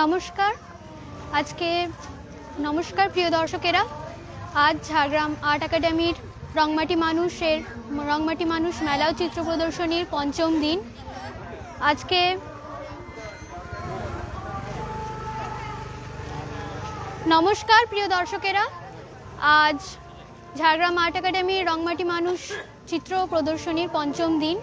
নমস্কার। আজকে নমস্কার প্রিয় দর্শকেরা, আজ ঝাড়গ্রাম আর্ট একাডেমির রংমাটি মানুষ মেলা ও চিত্র প্রদর্শনীর পঞ্চম দিন। আজকে নমস্কার প্রিয় দর্শকেরা, আজ ঝাড়গ্রাম আর্ট একাডেমির রংমাটি মানুষ চিত্র প্রদর্শনীর পঞ্চম দিন।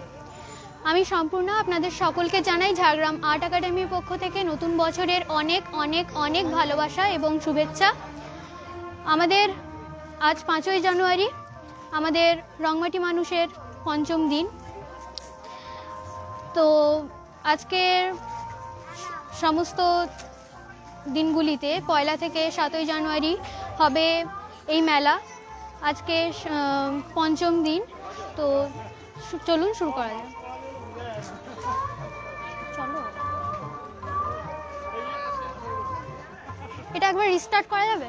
আমি সম্পূর্ণ আপনাদের সকলকে জানাই ঝাড়গ্রাম আর্ট একাডেমির পক্ষ থেকে নতুন বছরের অনেক অনেক অনেক ভালোবাসা এবং শুভেচ্ছা। আমাদের আজ 5ই জানুয়ারি, আমাদের রংমাটি মানুষের পঞ্চম দিন। তো আজকের সমস্ত দিনগুলিতে 1 থেকে 7ই জানুয়ারি হবে এই মেলা। আজকে পঞ্চম দিন, তো চলুন শুরু করা যাক। চলো, এটা একবার রিস্টার্ট করা যাবে?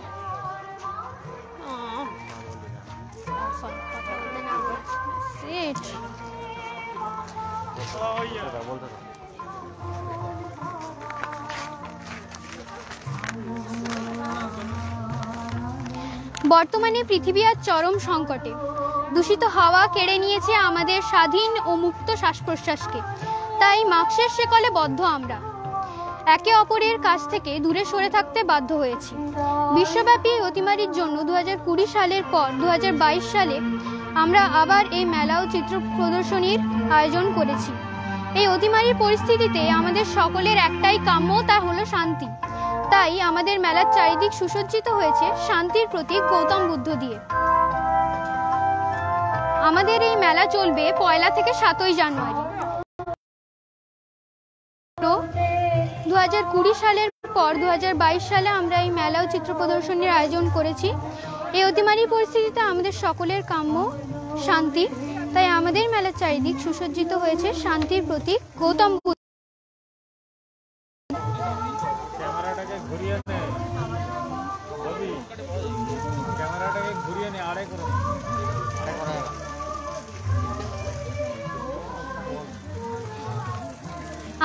বর্তমানে পৃথিবী আজ চরম সংকটে। দূষিত হাওয়া কেড়ে নিয়েছে আমাদের স্বাধীন ও মুক্ত শ্বাস প্রশ্বাসকে। তাই মাস্কের শেকলে বদ্ধ আমরা একে অপরের কাছ থেকে দূরে সরে থাকতে বাধ্য হয়েছি। বিশ্বব্যাপী অতিমারির জন্য 2020 সালের পর 2022 সালে আমরা আবার এই মেলা ও চিত্র প্রদর্শনীর আয়োজন করেছি। এই অতিমারির পরিস্থিতিতে আমাদের সকলের একটাই কাম্য, তা হলো শান্তি। তাই আমাদের মেলার চারিদিক সুসজ্জিত হয়েছে শান্তির প্রতীক গৌতম বুদ্ধ দিয়ে। আমাদের এই মেলা চলবে 1 থেকে 7ই জানুয়ারি। 2020 সালের পর 2022 সালে আমরা এই মেলা ও চিত্র প্রদর্শনীর আয়োজন করেছি। এই অতিমারী পরিস্থিতিতে আমাদের সকলের কাম্য শান্তি, তাই আমাদের মেলার চারিদিক সুসজ্জিত হয়েছে শান্তির প্রতীক গৌতম বুদ্ধ।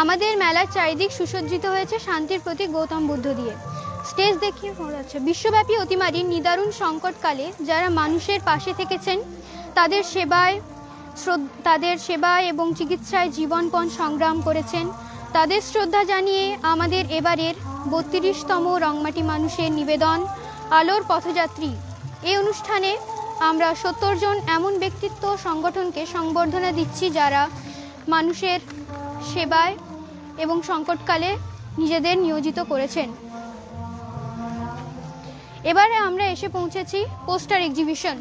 আমাদের মেলার চারিদিক সুসজ্জিত হয়েছে শান্তির প্রতীক গৌতম বুদ্ধ দিয়ে। স্টেজ দেখিয়ে পড়া যাচ্ছে। বিশ্বব্যাপী অতিমারির নিদারুণ সংকটকালে যারা মানুষের পাশে থেকেছেন, তাদের সেবায় এবং চিকিৎসায় জীবনপণ সংগ্রাম করেছেন, তাদের শ্রদ্ধা জানিয়ে আমাদের এবারের 32তম রংমাটি মানুষের নিবেদন আলোর পথযাত্রী। এই অনুষ্ঠানে আমরা 70 জন এমন ব্যক্তিত্ব সংগঠনকে সংবর্ধনা দিচ্ছি যারা মানুষের সেবায় এবং সংকটকালে নিজেদের নিয়োজিত করেছেন। এবারে আমরা এসে পৌঁছেছি পোস্টার এক্সিবিশন।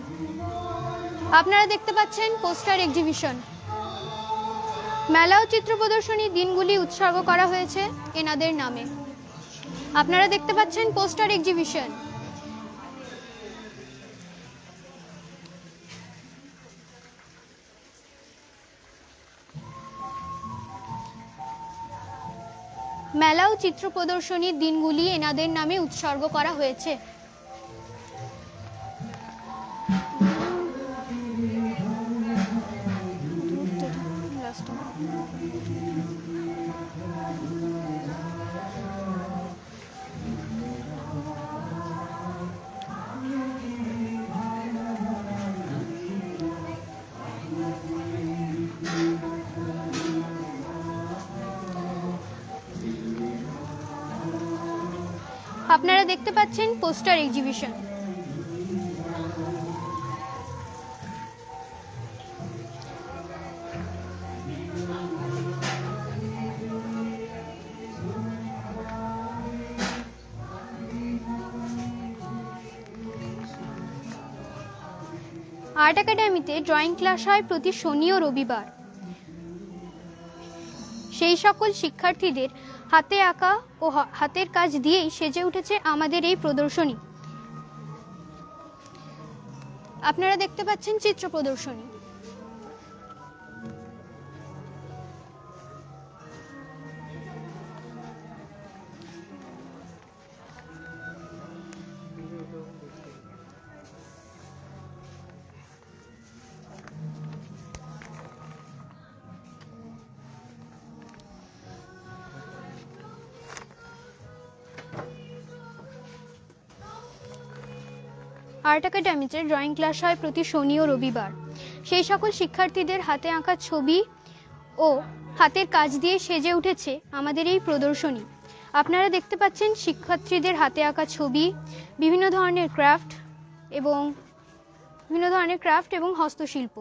আপনারা দেখতে পাচ্ছেন পোস্টার এক্সিবিশন। মেলা ও চিত্র প্রদর্শনীর দিনগুলি উৎসর্গ করা হয়েছে এনাদের নামে। আপনারা দেখতে পাচ্ছেন পোস্টার এক্সিবিশন। মেলা ও চিত্র প্রদর্শনীর দিনগুলি এনাদের নামে উৎসর্গ করা হয়েছে। আপনারা দেখতে পাচ্ছেন পোস্টার এক্সিবিশন। আর্ট একাডেমিতে ড্রয়িং ক্লাস হয় প্রতি শনি ও রবিবার। সেই সকল শিক্ষার্থীদের হাতে আঁকা ও হাতের কাজ দিয়েই সেজে উঠেছে আমাদের এই প্রদর্শনী। আপনারা দেখতে পাচ্ছেন চিত্র প্রদর্শনী। আর্ট একাডেমিতে ড্রয়িং ক্লাস হয় প্রতি শনি ও রবিবার। সেই সকল শিক্ষার্থীদের হাতে আঁকা ছবি ও হাতের কাজ দিয়ে সেজে উঠেছে আমাদের এই প্রদর্শনী। আপনারা দেখতে পাচ্ছেন শিক্ষার্থীদের হাতে আঁকা ছবি, বিভিন্ন ধরনের ক্রাফট এবং হস্তশিল্প।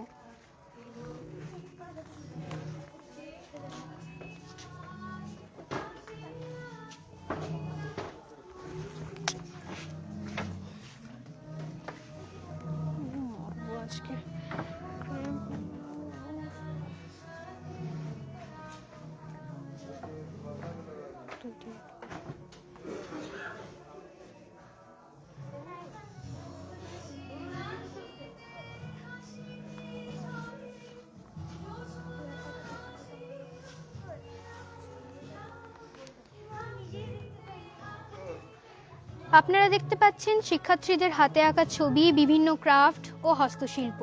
আপনারা দেখতে পাচ্ছেন শিক্ষার্থীদের হাতে আঁকা ছবি, বিভিন্ন ক্রাফট ও হস্তশিল্প।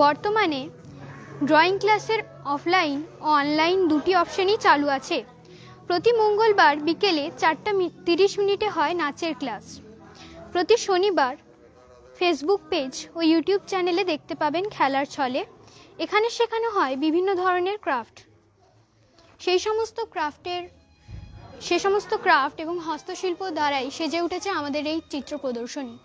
বর্তমানে ড্রয়িং ক্লাসের অফলাইন ও অনলাইন দুটি অপশনই চালু আছে। প্রতি মঙ্গলবার বিকেলে 4:30 মিনিটে হয় নাচের ক্লাস। প্রতি শনিবার ফেসবুক পেজ ও ইউটিউব চ্যানেলে দেখতে পাবেন খেলার ছলে। এখানে শেখানো হয় বিভিন্ন ধরনের ক্রাফট। সে সমস্ত ক্রাফট এবং হস্তশিল্প দ্বারাই সেজে উঠেছে আমাদের এই চিত্র প্রদর্শনী।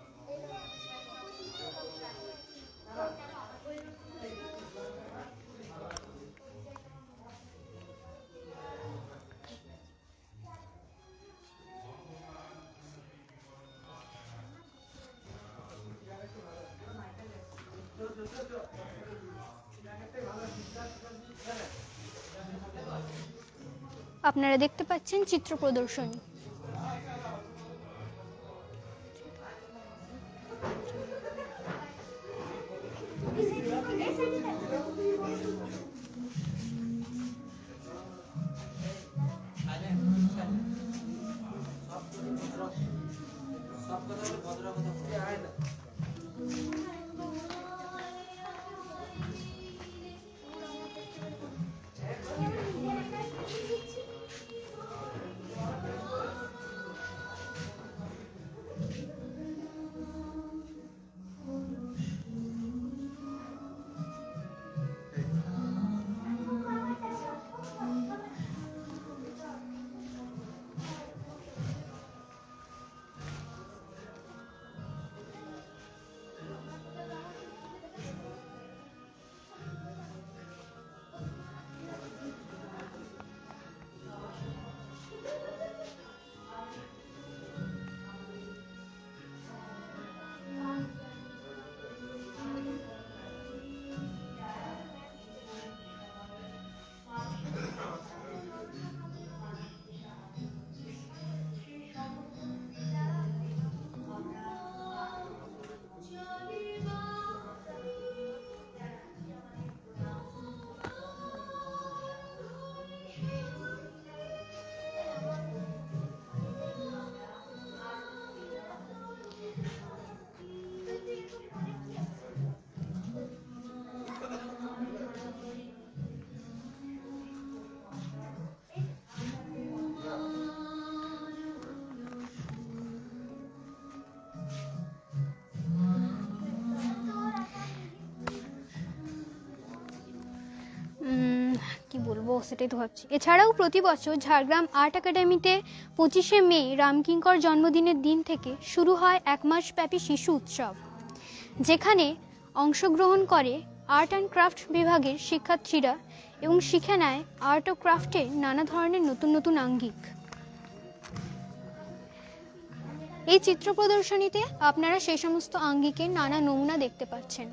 আপনারা দেখতে পাচ্ছেন চিত্র প্রদর্শনী। কি বলবো সেটাই তো ভাবছি। এছাড়াও প্রতি বছর ঝাড়গ্রাম আর্ট একাডেমিতে 25শে মে রামকিঙ্কর জন্মদিনের দিন থেকে শুরু হয় 1 মাস ব্যাপী শিশু উৎসব, যেখানে অংশগ্রহণ করে আর্ট অ্যান্ড ক্রাফট বিভাগের শিক্ষার্থীরা এবং শিখে নেয় আর্ট ও ক্রাফটে নানা ধরনের নতুন নতুন আঙ্গিক। এই চিত্র প্রদর্শনীতে আপনারা সেই সমস্ত আঙ্গিকের নানা নমুনা দেখতে পাচ্ছেন।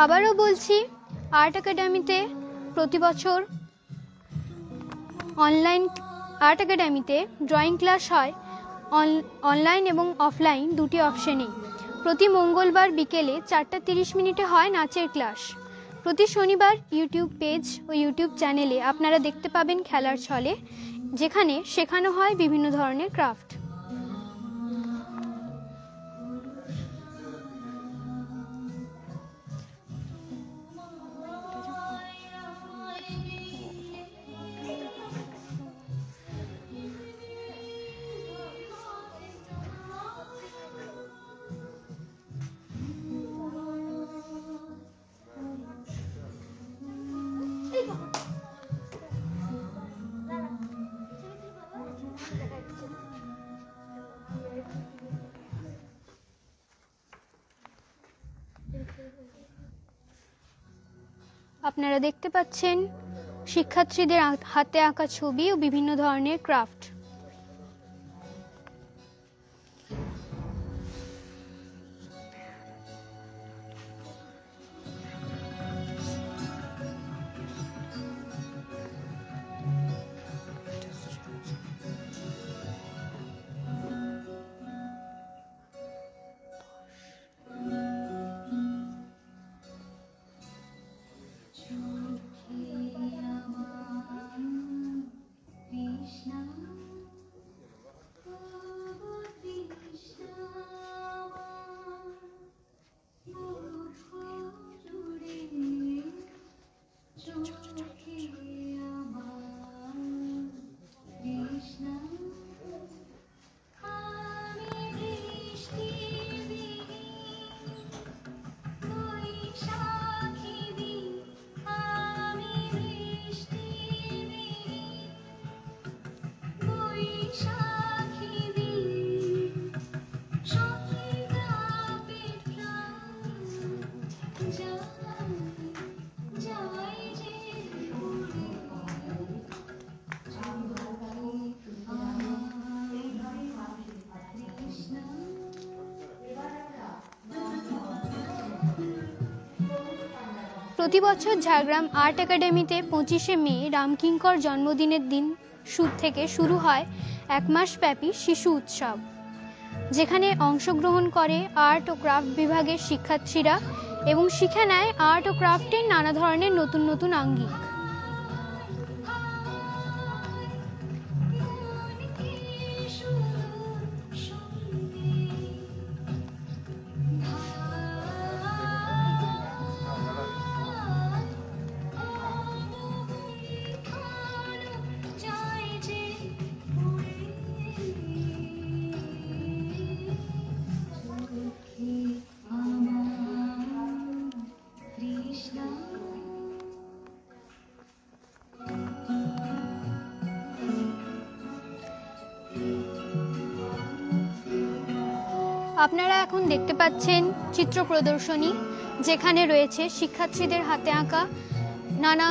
আবারও বলছি, আর্ট একাডেমিতে প্রতি বছর আর্ট একাডেমিতে ড্রয়িং ক্লাস হয় অনলাইন এবং অফলাইন দুটি অপশনেই। প্রতি মঙ্গলবার বিকেলে 4:30 হয় নাচের ক্লাস। প্রতি শনিবার ইউটিউব পেজ ও ইউটিউব চ্যানেলে আপনারা দেখতে পাবেন খেলার ছলে, যেখানে শেখানো হয় বিভিন্ন ধরনের ক্রাফট। আপনারা দেখতে পাচ্ছেন শিক্ষার্থীদের হাতে আঁকা ছবি ও বিভিন্ন ধরনের ক্রাফট। প্রতি বছর ঝাড়গ্রাম আর্ট একাডেমিতে 25শে মে রামকিঙ্কর জন্মদিনের দিন থেকে শুরু হয় এক মাসব্যাপী শিশু উৎসব, যেখানে অংশগ্রহণ করে আর্ট ও ক্রাফট বিভাগের শিক্ষার্থীরা এবং শিখে নেয় আর্ট ও ক্রাফটের নানা ধরনের নতুন নতুন আঙ্গিক। আপনারা এখন দেখতে পাচ্ছেন চিত্র প্রদর্শনী, যেখানে রয়েছে শিক্ষার্থীদের হাতে আঁকা নানা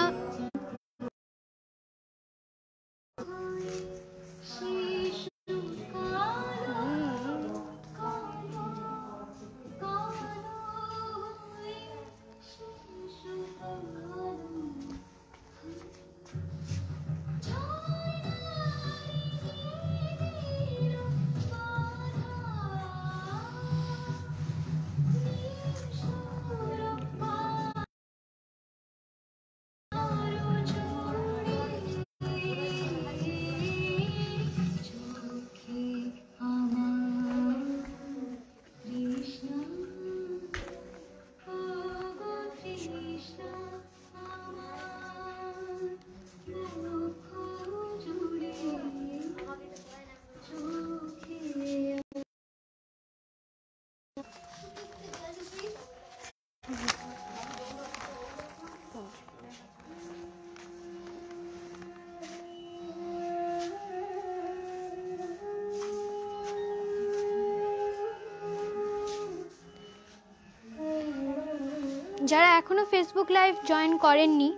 যারা এখনও ফেসবুক লাইভ জয়েন করেননি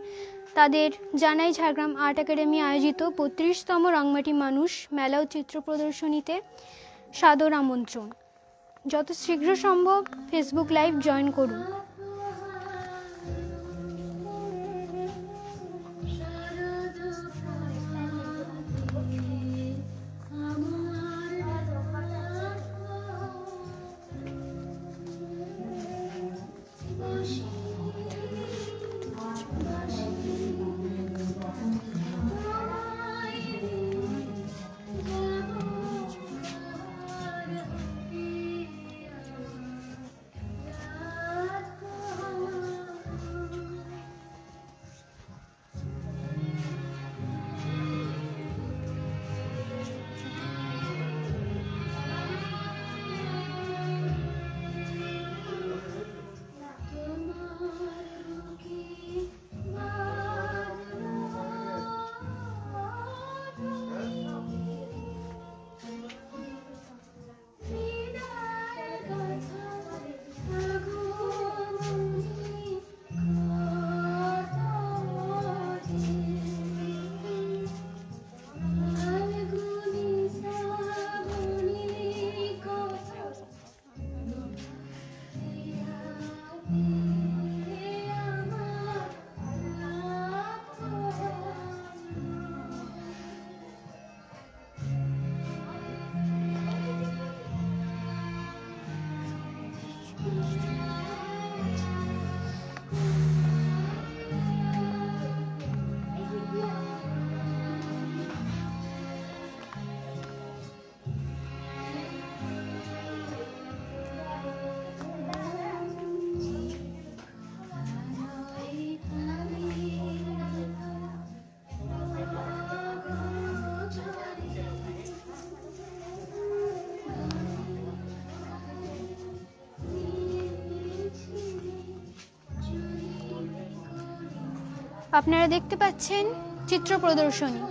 তাদের জানাই ঝাড়গ্রাম আর্ট একাডেমি আয়োজিত ৩২তম রংমাটি মানুষ মেলা ও চিত্র প্রদর্শনীতে সাদর আমন্ত্রণ। যত শীঘ্র সম্ভব ফেসবুক লাইভ জয়েন করুন। আপনারা দেখতে পাচ্ছেন চিত্র প্রদর্শনী।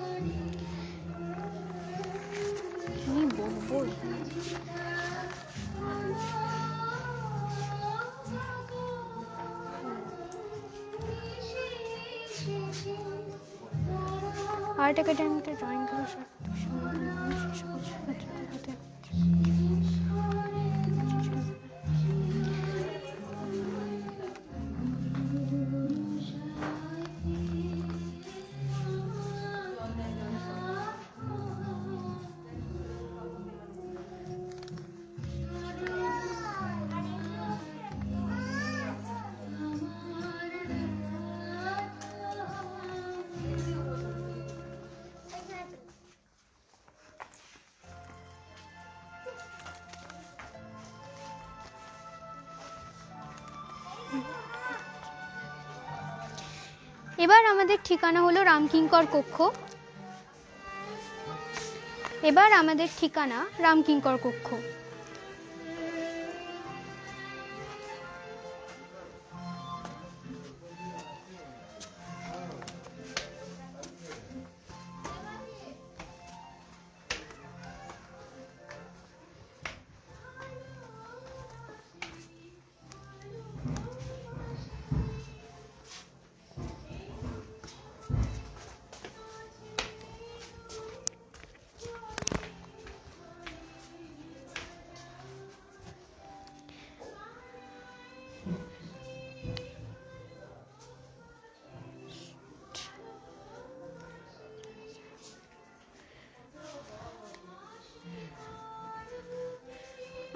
আর্ট একাডেমিতে ড্রয়িং ক্লাস এবার আমাদের ঠিকানা হলো রামকিঙ্কর কক্ষ।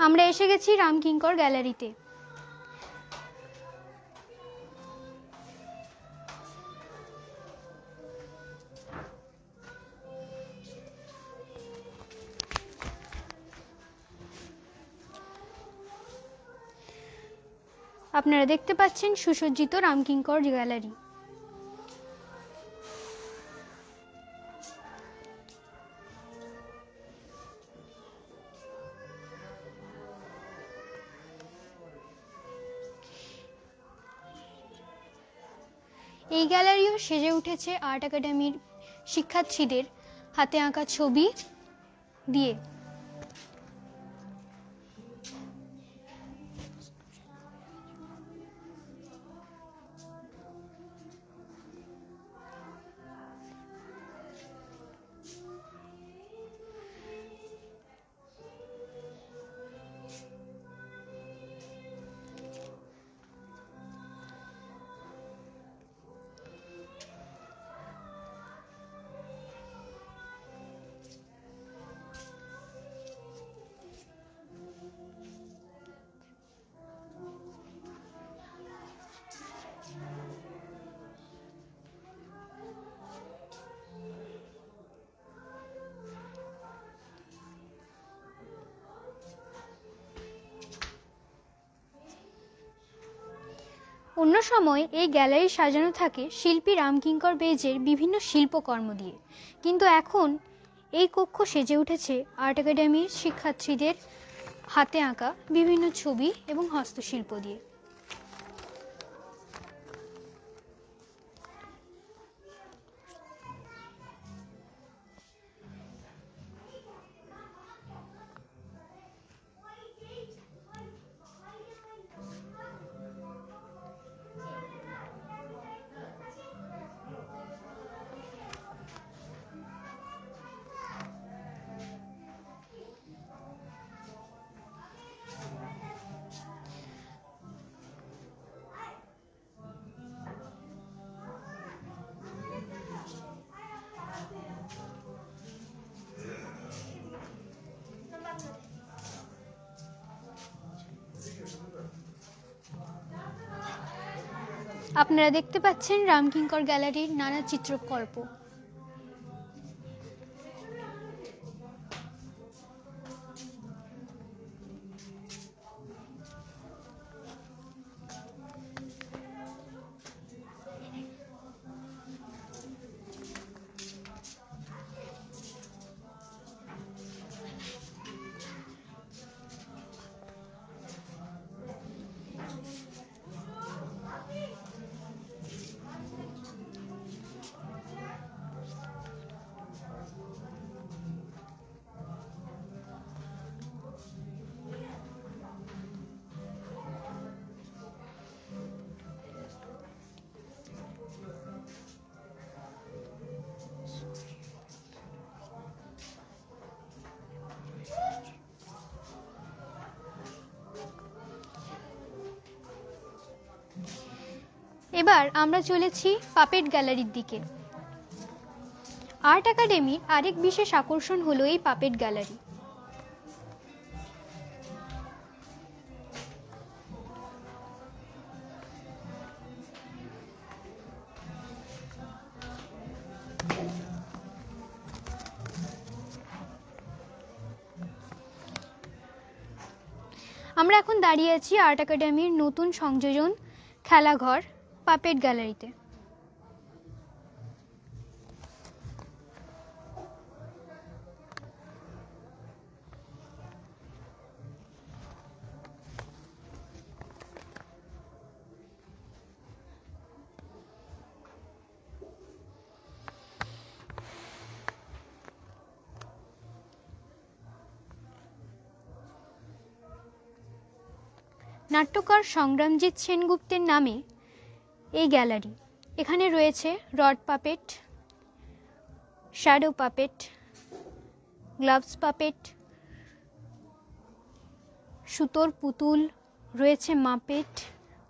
আমরা এসে গেছি রামকিঙ্কর গ্যালারিতে। আপনারা দেখতে পাচ্ছেন সুসজ্জিত রামকিঙ্কর গ্যালারি। এই গ্যালারিও সেজে উঠেছে আর্ট একাডেমির শিক্ষার্থীদের হাতে আঁকা ছবি দিয়ে। অন্য সময় এই গ্যালারি সাজানো থাকে শিল্পী রামকিঙ্কর বেইজের বিভিন্ন শিল্পকর্ম দিয়ে, কিন্তু এখন এই কক্ষ সেজে উঠেছে আর্ট একাডেমির শিক্ষার্থীদের হাতে আঁকা বিভিন্ন ছবি এবং হস্তশিল্প দিয়ে। আপনারা দেখতে পাচ্ছেন রামকিঙ্কর গ্যালারির নানা চিত্রকল্প। এবার আমরা চলেছি পাপেট গ্যালারির দিকে। আর্ট একাডেমির আরেক বিশেষ আকর্ষণ হলো এই পাপেট গ্যালারি। আমরা এখন দাঁড়িয়ে আছি আর্ট একাডেমির নতুন সংযোজন খেলাঘর পাপেট গ্যালারিতে। নাট্যকার সংগ্রামজিৎ সেনগুপ্তের নামে এই গ্যালারি। এখানে রয়েছে rod puppet, shadow puppet, gloves puppet, সুতোর পুতুল, রয়েছে মাপেট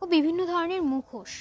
ও বিভিন্ন ধরনের মুখোশ।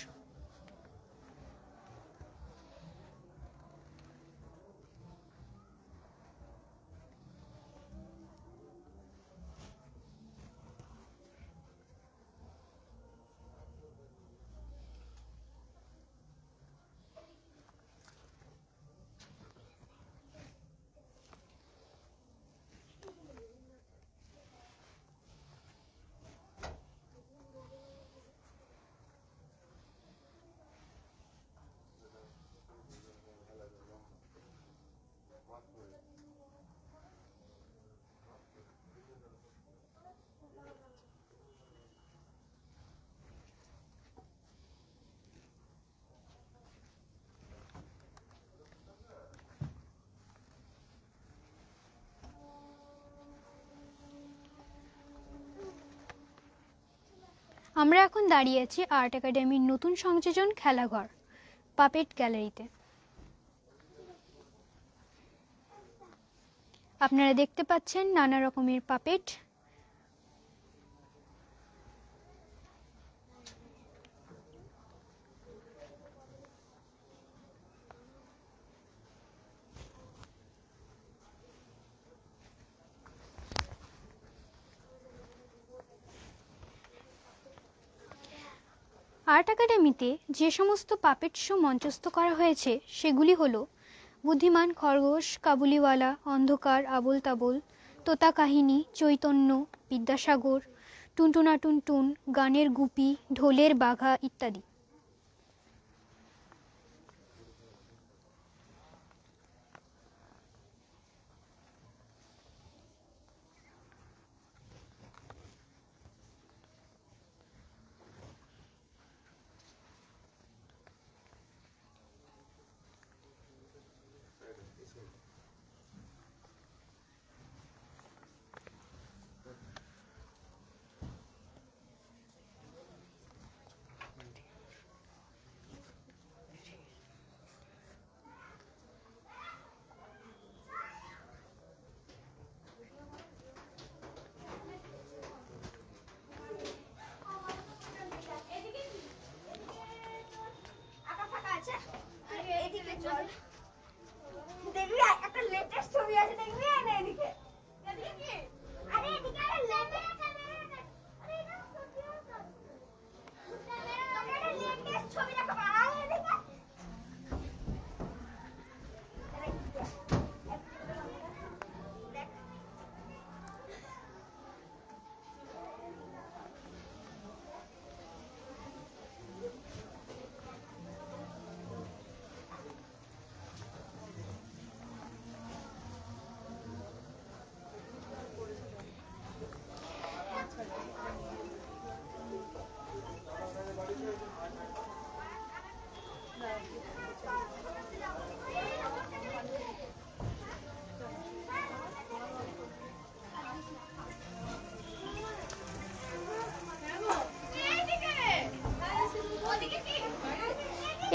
আমরা এখন দাঁড়িয়ে আছি আর্ট একাডেমির নতুন সংযোজন খেলাঘর পাপেট গ্যালারিতে। আপনারা দেখতে পাচ্ছেন নানা রকমের পাপেট। আর্ট একাডেমিতে যে সমস্ত পাপেট শো মঞ্চস্থ করা হয়েছে সেগুলি হলো বুদ্ধিমান খরগোশ, কাবুলিওয়ালা, অন্ধকার, আবোল তাবোল, তোতা কাহিনী, চৈতন্য, বিদ্যাসাগর, টুনটুনা টুনটুন, গানের গুপি, ঢোলের বাঘা ইত্যাদি।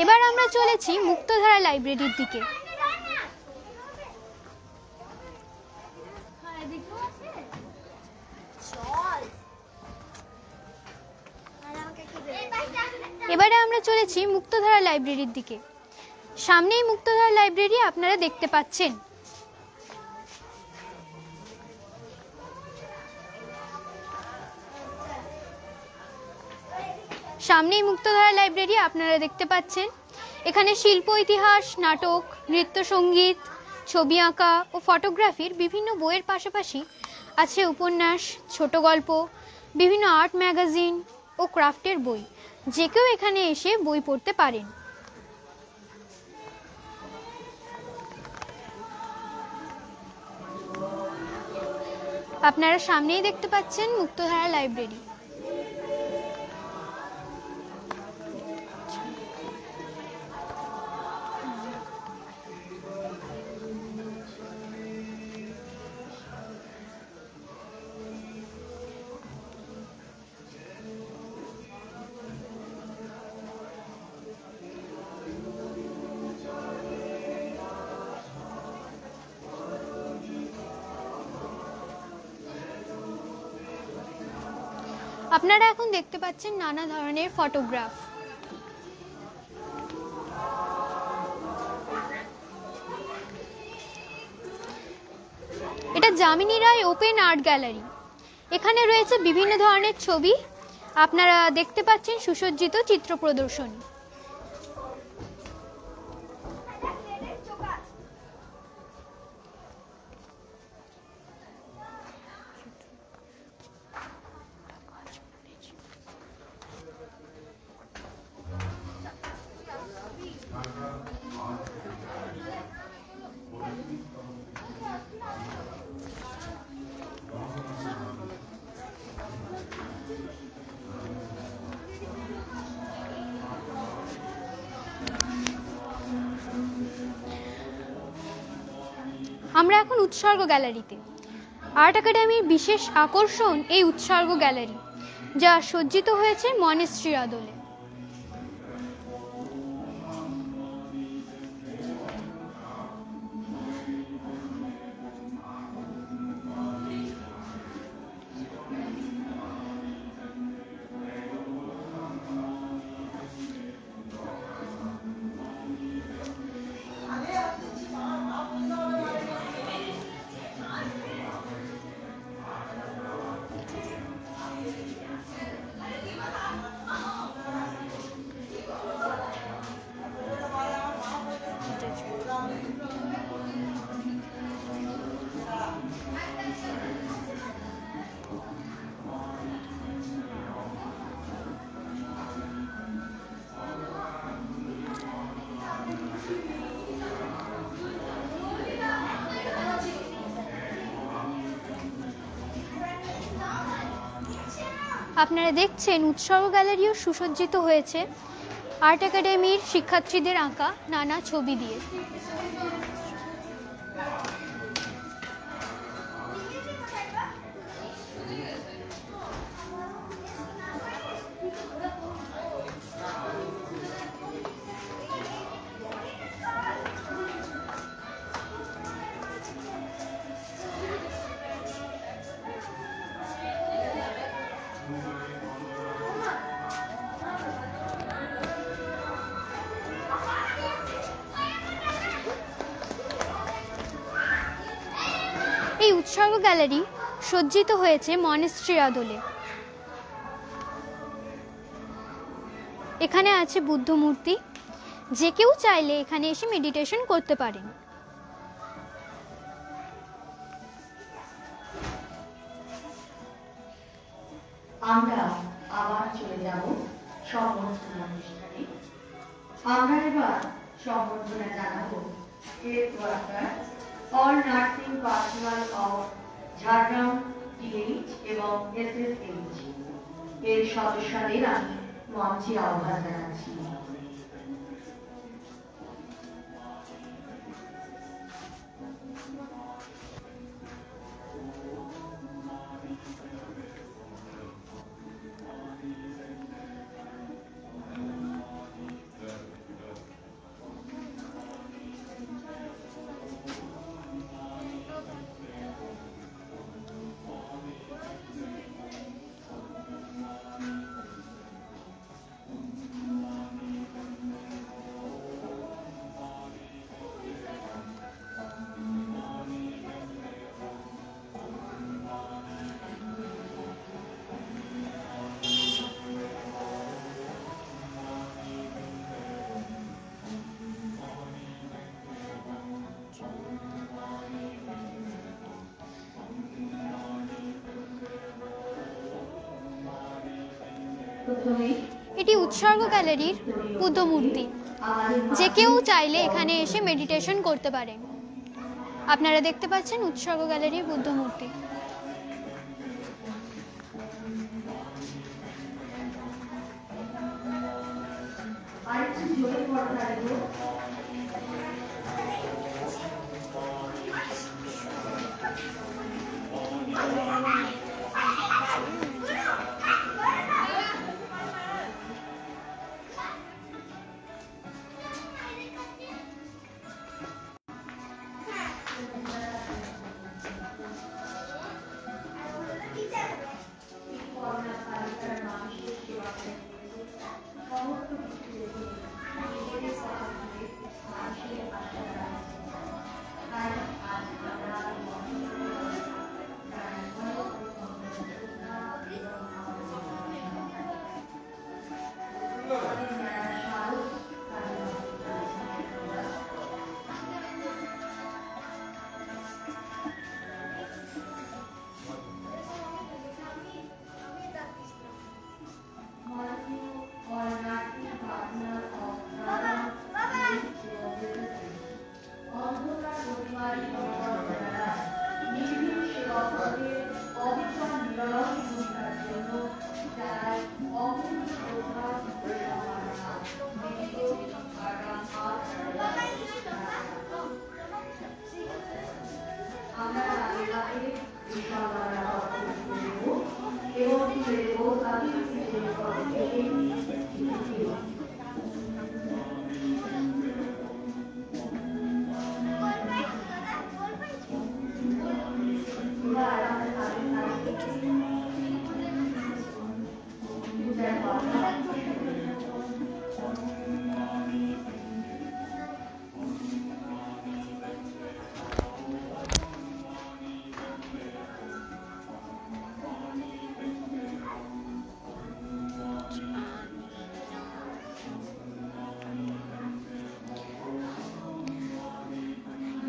এবার আমরা চলেছি মুক্তধারা লাইব্রেরির দিকে। এবারে আমরা চলেছি মুক্তধারা লাইব্রেরির দিকে। সামনেই মুক্তধারা লাইব্রেরি আপনারা দেখতে পাচ্ছেন। সামনেই মুক্তধারা লাইব্রেরি আপনারা দেখতে পাচ্ছেন। এখানে শিল্প ইতিহাস, নাটক, নৃত্য সঙ্গীত, ছবি আঁকা ও ফটোগ্রাফির বিভিন্ন বইয়ের পাশাপাশি আছে উপন্যাস, ছোট গল্প, বিভিন্ন আর্ট ম্যাগাজিন ও ক্রাফটের বই। যে কেউ এখানে এসে বই পড়তে পারেন। আপনারা সামনেই দেখতে পাচ্ছেন মুক্তধারা লাইব্রেরি। আপনারা এখন দেখতে পাচ্ছেন নানা ধরনের ফটোগ্রাফ। এটা Jamini Roy open art gallery. এখানে রয়েছে বিভিন্ন ধরনের ছবি। আপনারা দেখতে পাচ্ছেন সুসজ্জিত চিত্র প্রদর্শনী। আমরা এখন উৎসর্গ গ্যালারিতে। আর্ট একাডেমির বিশেষ আকর্ষণ এই উৎসর্গ গ্যালারি, যা সজ্জিত হয়েছে মনেশ্রীর আদলে। আপনারা দেখছেন উৎসর্গ গ্যালারিও সুসজ্জিত হয়েছে আর্ট একাডেমির শিক্ষার্থীদের আঁকা নানা ছবি দিয়ে। এই উৎসর্গ গ্যালারি সজ্জিত হয়েছে মনেস্ট্রির আদলে। এখানে আছে বুদ্ধ মূর্তি, যে কেউ চাইলে এখানে এসে মেডিটেশন করতে পারেন। আমরা আবার চলে যাব সম্বর্ধনা অনুষ্ঠানে। আমরা এবার সম্বর্ধনা জানাবো health worker, all nursing personal of Jhargram DH এবং এসএসএইচ এর সদস্যদের আমি মঞ্চে আহ্বান জানাচ্ছি। এটি উৎসর্গ গ্যালারির বুদ্ধ মূর্তি, যে কেউ চাইলে এখানে এসে মেডিটেশন করতে পারেন। আপনারা দেখতে পাচ্ছেন উৎসর্গ গ্যালারির বুদ্ধ মূর্তি।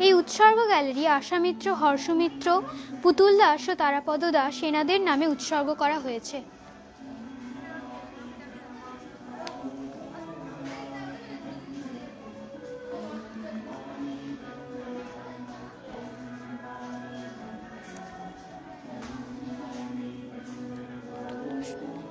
এই উৎসর্গ গ্যালারি আশামিত্র, হর্ষমিত্র, পুতুল দাস ও তারাপদ দাস এনাদের নামে উৎসর্গ করা হয়েছে। Thank you.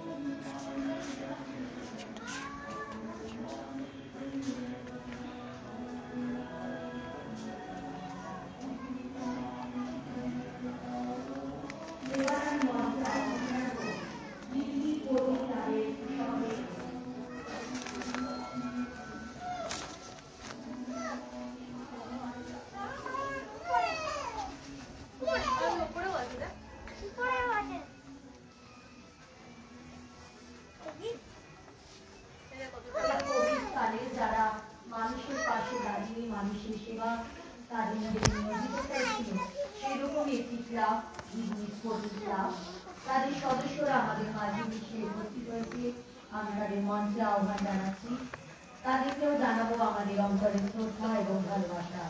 কাজে মানুষের সেবা তাদের মধ্যে নিয়োজিত করেছিল, সেরকমই একটি ক্লাব স্পোর্টিং ক্লাব। তাদের সদস্যরা আমাদের মাঝে মিশে উপস্থিত হয়েছে, আমি তাদের মঞ্চে আহ্বান জানাচ্ছি। তাদেরকেও জানাবো আমাদের অন্তরের শ্রদ্ধা এবং ভালোবাসা।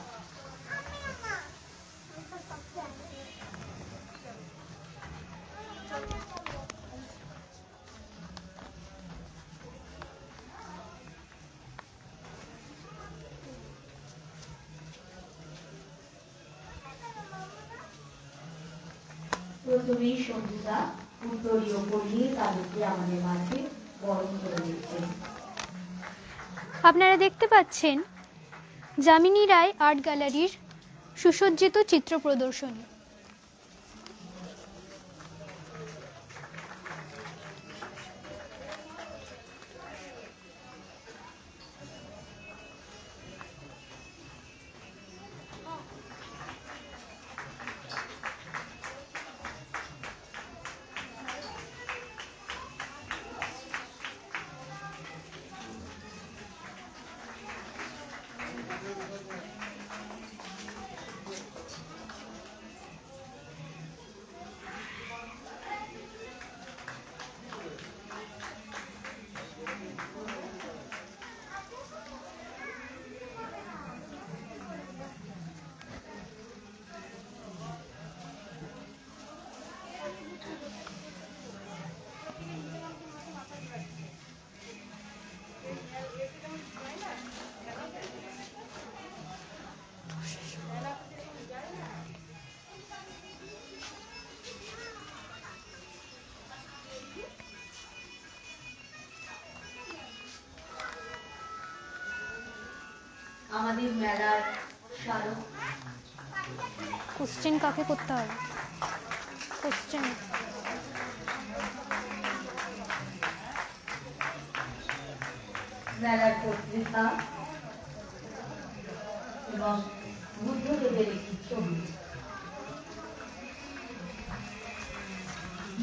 প্রথমেই সঙ্গীতা উত্তরীয় পরিয়ে তাদেরকে আমাদের মাঝে বরণ করে দিচ্ছেন। আপনারা দেখতে পাচ্ছেন যামিনী রায় আর্ট গ্যালারির সুসজ্জিত চিত্র প্রদর্শনী। আমাদের মেলার স্মারক কোশ্চেন কাকে করতে হবে? কোশ্চেন মেলার পত্রিকা এবং বুদ্ধদেবের একটি ছবি।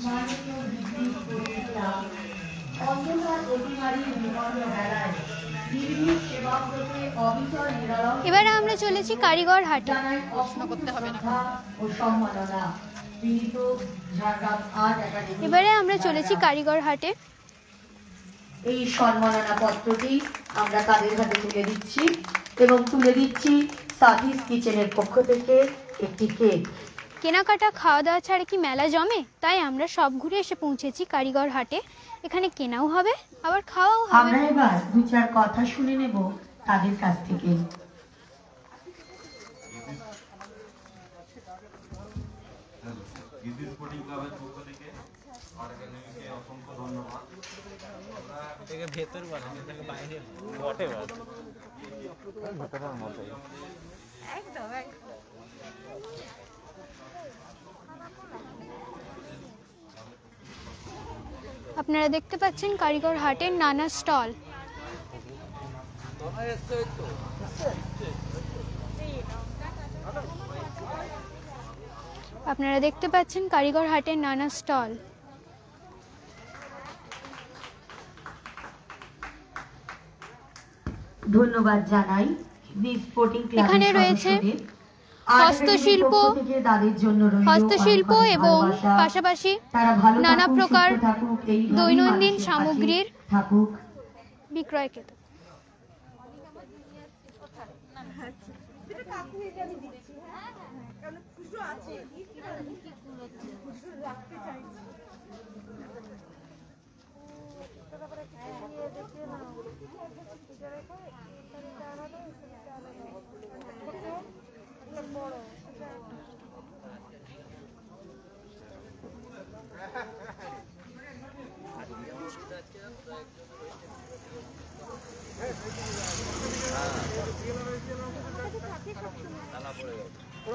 মাননীয় বিদ্যুৎ পত্রিকা অন্ধকার অতিমারীর বিপন্ন মেলায় নির্ভীক সেবাব্রতে অবিচল নিরলস এবারে আমরা চলেছি কারিগর হাটে। জানাই শ্রদ্ধা ও সম্মাননা। বিনীত ঝাড়গ্রাম আর্ট একাডেমি। এবারে আমরা চলেছি কারিগর হাটে। এই সম্মাননা পত্রটি আমরা তাদের হাতে তুলে দিচ্ছি এবং তুলে দিচ্ছি সাথীস কিচেনের পক্ষ থেকে একটি কেক। কেনাকাটা খাওয়া দাওয়া ছাড়া কি মেলা জমে? তাই আমরা সব ঘুরে এসে পৌঁছেছি কারিগর হাটে। এখানে কেনাও হবে আবার খাওয়াও হবে। আমরা এবার দু চার কথা শুনে নেব তাদের কাছ থেকে। ভেতর বাইরে বটে ভেতরের মতোই একদম। আপনারা দেখতে পাচ্ছেন কারিগর হাটের নানা স্টল। আপনারা দেখতে পাচ্ছেন কারিগর হাটের নানা স্টল। ধন্যবাদ জানাই এখানে রয়েছে হস্তশিল্প এবং পাশাপাশি নানা প্রকার দৈনন্দিন সামগ্রীর বিক্রয় কেন্দ্র।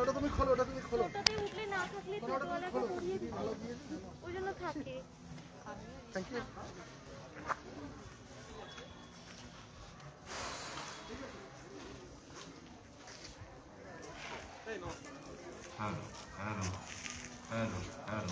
ওটা তুমি খোলো, ওটা তুমি খোলো। ওটাতে উঠলে না থাকলে টোটোওয়ালাকে পরিয়ে দিতে ওই জন্য থাকে। Thank you. Hello hello hello hello